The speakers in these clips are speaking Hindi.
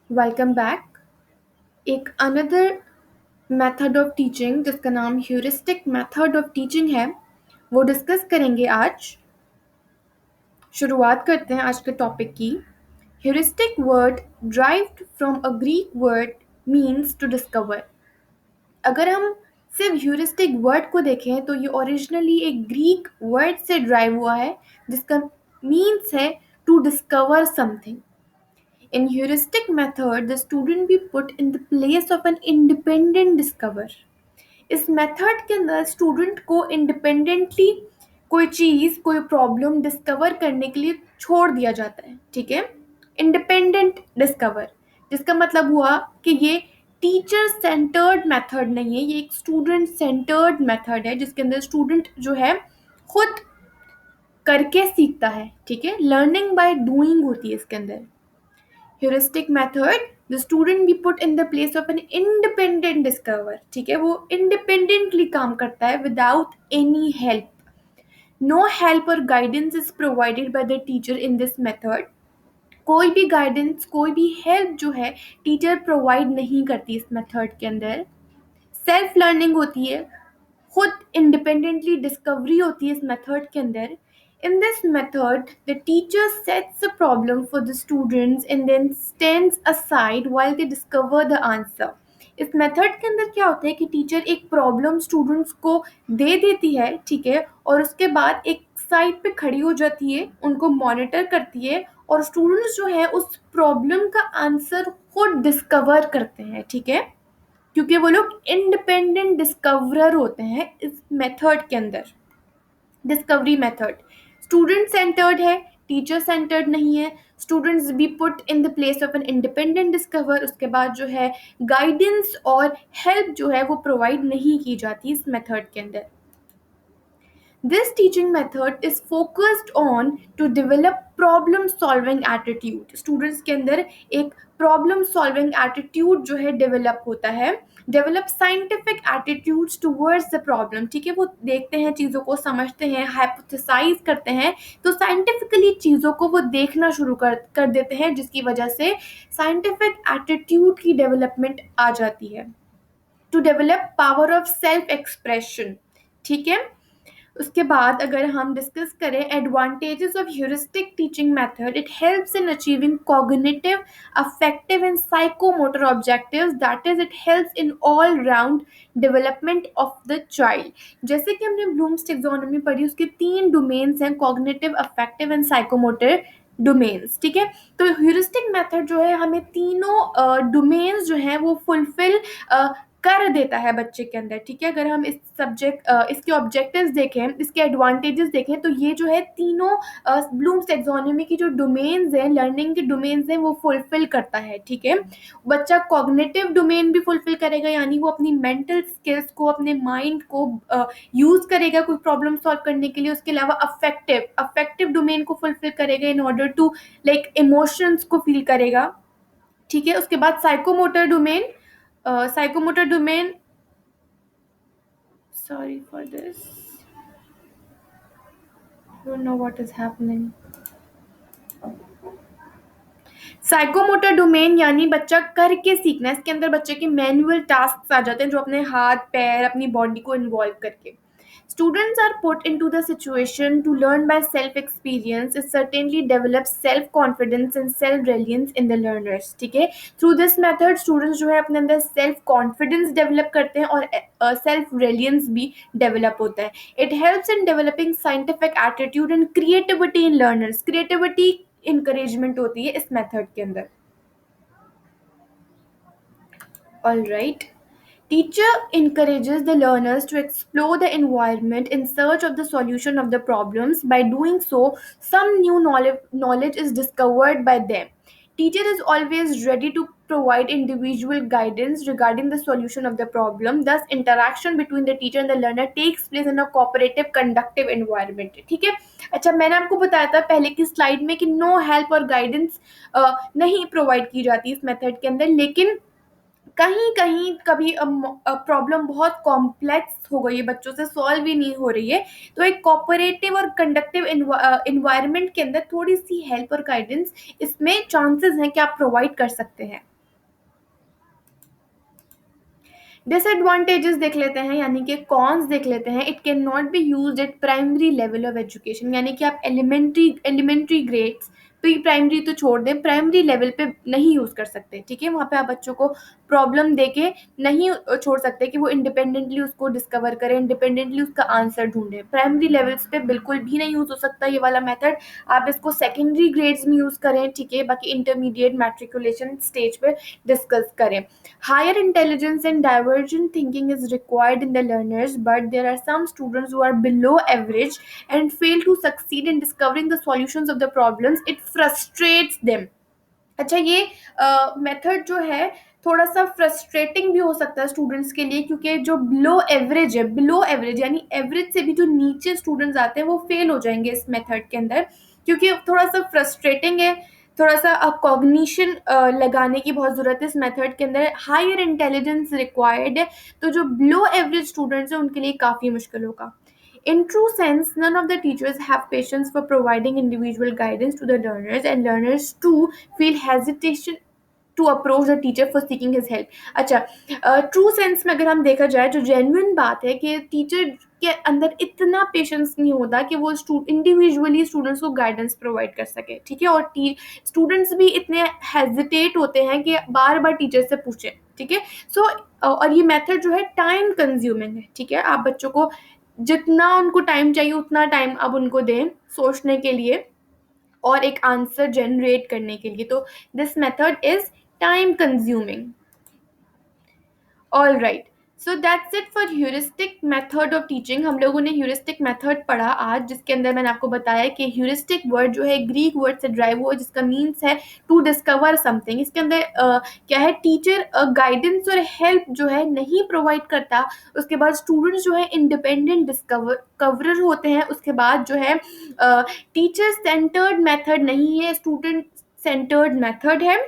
Welcome back. एक अनदर मेथड ऑफ टीचिंग जिसका नाम ह्यूरिस्टिक मेथड ऑफ टीचिंग है वो डिस्कस करेंगे आज। शुरुआत करते हैं आज के टॉपिक की। Heuristic word derived from a Greek word means to discover. अगर हम सिर्फ ह्यूरिस्टिक वर्ड को देखें तो ये ओरिजिनली एक ग्रीक वर्ड से ड्राइव हुआ है जिसका मीन्स है to discover something. In heuristic method, the student be put in the place of an independent discover. इस मेथड के अंदर स्टूडेंट को इंडिपेंडेंटली कोई चीज़ कोई प्रॉब्लम डिस्कवर करने के लिए छोड़ दिया जाता है। ठीक है, इंडिपेंडेंट डिस्कवर जिसका मतलब हुआ कि ये टीचर सेंटर्ड मेथड नहीं है, ये एक स्टूडेंट सेंटर्ड मेथड है जिसके अंदर स्टूडेंट जो है खुद करके सीखता है। ठीक है, लर्निंग बाय डूइंग होती है इसके अंदर। heuristic method, the student be put in the place of an independent discover। ठीक है, वो independently काम करता है without any help। No help or guidance is provided by the teacher in this method। कोई भी गाइडेंस कोई भी हेल्प जो है टीचर प्रोवाइड नहीं करती इस मेथड के अंदर। सेल्फ लर्निंग होती है, खुद इंडिपेंडेंटली डिस्कवरी होती है इस मेथड के अंदर। In this method the teacher sets a problem for the students and then stands aside while they discover the answer. इस मेथड के अंदर क्या होता है कि टीचर एक प्रॉब्लम स्टूडेंट्स को दे देती है, ठीक है, और उसके बाद एक साइड पे खड़ी हो जाती है, उनको मॉनिटर करती है और स्टूडेंट्स जो है उस प्रॉब्लम का आंसर खुद डिस्कवर करते हैं। ठीक है, क्योंकि वो लोग इंडिपेंडेंट डिस्कवरर होते हैं इस मेथड के अंदर। डिस्कवरी मेथड स्टूडेंट सेंटर्ड है, टीचर सेंटर्ड नहीं है। Students B put in the place of an independent discover. उसके बाद जो है गाइडेंस और हेल्प जो है वो प्रोवाइड नहीं की जाती इस मेथड के अंदर। This teaching method is focused on to develop problem solving attitude। Students के अंदर एक प्रॉब्लम सॉल्विंग एटीट्यूड जो है डेवलप होता है। Develop scientific attitudes towards the problem. ठीक है, वो देखते हैं चीज़ों को, समझते हैं, हाइपोथेसाइज करते हैं, तो साइंटिफिकली चीज़ों को वो देखना शुरू कर देते हैं जिसकी वजह से साइंटिफिक एटीट्यूड की डेवलपमेंट आ जाती है। To develop power of self expression. ठीक है, उसके बाद अगर हम डिस्कस करें advantages of heuristic teaching method, it helps in achieving cognitive affective and psychomotor objectives, that is it helps in all round development of the child. जैसे कि हमने ब्लूम्स टैक्सोनॉमी पढ़ी, उसके 3 डोमेन्स हैं, cognitive affective and psychomotor domains. ठीक है, तो ह्यूरिस्टिक मेथड जो है हमें तीनों डोमेन्स जो हैं वो फुलफिल कर देता है बच्चे के अंदर। ठीक है, अगर हम इसके ऑब्जेक्टिव्स देखें, इसके एडवांटेजेस देखें, तो ये जो है तीनों ब्लूम्स टैक्सोनॉमी की जो डोमेन्स हैं, लर्निंग के डोमेन्स हैं, वो फुलफिल करता है। ठीक है, बच्चा कॉग्निटिव डोमेन भी फुलफिल करेगा, यानी वो अपनी मेंटल स्किल्स को, अपने माइंड को यूज करेगा कोई प्रॉब्लम सॉल्व करने के लिए। उसके अलावा अफेक्टिव डोमेन को फुलफिल करेगा in order to like emotions को फील करेगा। ठीक है, उसके बाद psychomotor domain, sorry for this, don't know what is happening। Psychomotor domain यानी बच्चा करके सीखना है, इसके अंदर बच्चे के मैनुअल टास्क आ जाते हैं जो अपने हाथ पैर अपनी बॉडी को इन्वॉल्व करके। Students are put into the situation to learn by self-experience। It certainly develops self-confidence and self-reliance in the learners। ठीक है, through this method students जो है अपने अंदर self-confidence develop करते हैं और self-reliance भी develop होता है। It helps in developing scientific attitude and creativity in learners। creativity encouragement होती है इस method के अंदर। All right. Teacher encourages the learners to explore the environment in search of the solution of the problems. By doing so, some new knowledge is discovered by them. Teacher is always ready to provide individual guidance regarding the solution of the problem. Thus, interaction between the teacher and the learner takes place in a cooperative, conductive environment। ठीक है, अच्छा, मैंने आपको बताया था पहले की स्लाइड में कि नो हेल्प और गाइडेंस नहीं प्रोवाइड की जाती इस मेथड के अंदर, लेकिन कहीं कहीं कभी प्रॉब्लम बहुत कॉम्प्लेक्स हो गई है, बच्चों से सॉल्व ही नहीं हो रही है, तो एक कोऑपरेटिव और कंडक्टिव इन्वायरमेंट के अंदर थोड़ी सी हेल्प और गाइडेंस इसमें चांसेस हैं कि आप प्रोवाइड कर सकते हैं। डिसएडवांटेजेस देख लेते हैं, यानी कि कॉन्स देख लेते हैं। It can not be used eight primary level of education, यानी कि आप एलिमेंट्री ग्रेड्स, प्री प्राइमरी तो छोड़ दें, प्राइमरी लेवल पे नहीं यूज़ कर सकते, ठीक है। वहाँ पे आप बच्चों को प्रॉब्लम देके नहीं छोड़ सकते कि वो इंडिपेंडेंटली उसको डिस्कवर करें, इंडिपेंडेंटली उसका आंसर ढूंढें। प्राइमरी लेवल्स पे बिल्कुल भी नहीं यूज़ हो सकता ये वाला मेथड। आप इसको सेकेंडरी ग्रेड्स में यूज़ करें, ठीक है, बाकी इंटरमीडिएट मैट्रिकुलेशन स्टेज पे डिस्कस करें। Higher intelligence and divergent thinking is required in the learners, but there are some students who are below average and fail to succeed in discovering the solutions of the problems. It frustrates them. अच्छा, ये मेथड जो है थोड़ा सा फ्रस्ट्रेटिंग भी हो सकता है स्टूडेंट्स के लिए, क्योंकि जो बिलो एवरेज है, बिलो एवरेज यानी एवरेज से भी जो नीचे स्टूडेंट्स आते हैं वो फेल हो जाएंगे इस मेथड के अंदर, क्योंकि थोड़ा सा फ्रस्ट्रेटिंग है, थोड़ा सा कॉग्निशन लगाने की बहुत ज़रूरत है इस मेथड के अंदर। हायर इंटेलिजेंस रिक्वायर्ड है, तो जो बिलो एवरेज स्टूडेंट्स हैं उनके लिए काफ़ी मुश्किल होगा। In true sense, none of the teachers have patience for providing individual guidance to the learners, and learners too feel hesitation to approach the teacher for seeking his help. अच्छा, ट्रू सेंस में अगर हम देखा जाए, जो जेन्युइन बात है कि टीचर के अंदर इतना पेशेंस नहीं होता कि वो इंडिविजुअली स्टूडेंट्स को गाइडेंस प्रोवाइड कर सके, ठीक है। और स्टूडेंट्स भी इतने हेजिटेट होते हैं कि बार बार टीचर से पूछें, ठीक है। सो और ये मेथड जो है टाइम कंज्यूमिंग है, ठीक है। आप बच्चों को जितना उनको टाइम चाहिए उतना टाइम अब उनको दें सोचने के लिए और एक आंसर जनरेट करने के लिए। तो this method is time consuming. All right, so that's it for heuristic method of teaching. हम लोगों ने ह्यूरिस्टिक मेथड पढ़ा आज, जिसके अंदर मैंने आपको बताया कि ह्यूरिस्टिक वर्ड जो है ग्रीक वर्ड से ड्राइव हुआ, जिसका मीन्स है टू डिस्कवर समथिंग। इसके अंदर क्या है, टीचर गाइडेंस और हेल्प जो है नहीं प्रोवाइड करता। उसके बाद स्टूडेंट्स जो है इंडिपेंडेंट डिस्कवरर होते हैं। उसके बाद जो है टीचर सेंटर्ड मेथड नहीं है, स्टूडेंट सेंटर्ड मेथड है।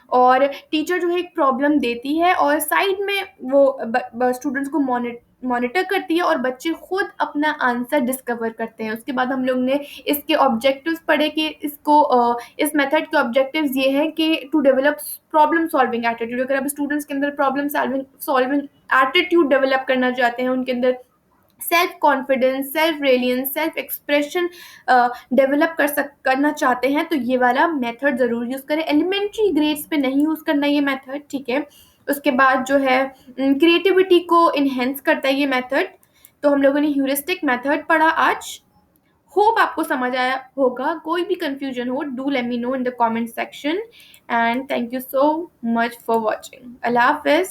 और टीचर जो है एक प्रॉब्लम देती है और साइड में वो स्टूडेंट्स को मॉनिटर करती है और बच्चे खुद अपना आंसर डिस्कवर करते हैं। उसके बाद हम लोग ने इसके ऑब्जेक्टिव्स पढ़े कि इस मेथड के ऑब्जेक्टिव्स ये हैं कि to develop problem solving attitude. अगर आप स्टूडेंट्स के अंदर प्रॉब्लम सॉल्विंग एटीट्यूड डेवलप करना चाहते हैं, उनके अंदर self confidence, self reliance, self expression develop करना चाहते हैं, तो ये वाला मेथड ज़रूर यूज़ करें। एलिमेंट्री ग्रेड्स पे नहीं यूज़ करना ये मेथड, ठीक है। उसके बाद जो है क्रिएटिविटी को इन्हेंस करता है ये मेथड। तो हम लोगों ने ह्यूरिस्टिक मेथड पढ़ा आज। होप आपको समझ आया होगा। कोई भी कंफ्यूजन हो, do let me know in the comment section, and thank you so much for watching. अल्लाह हाफिज़।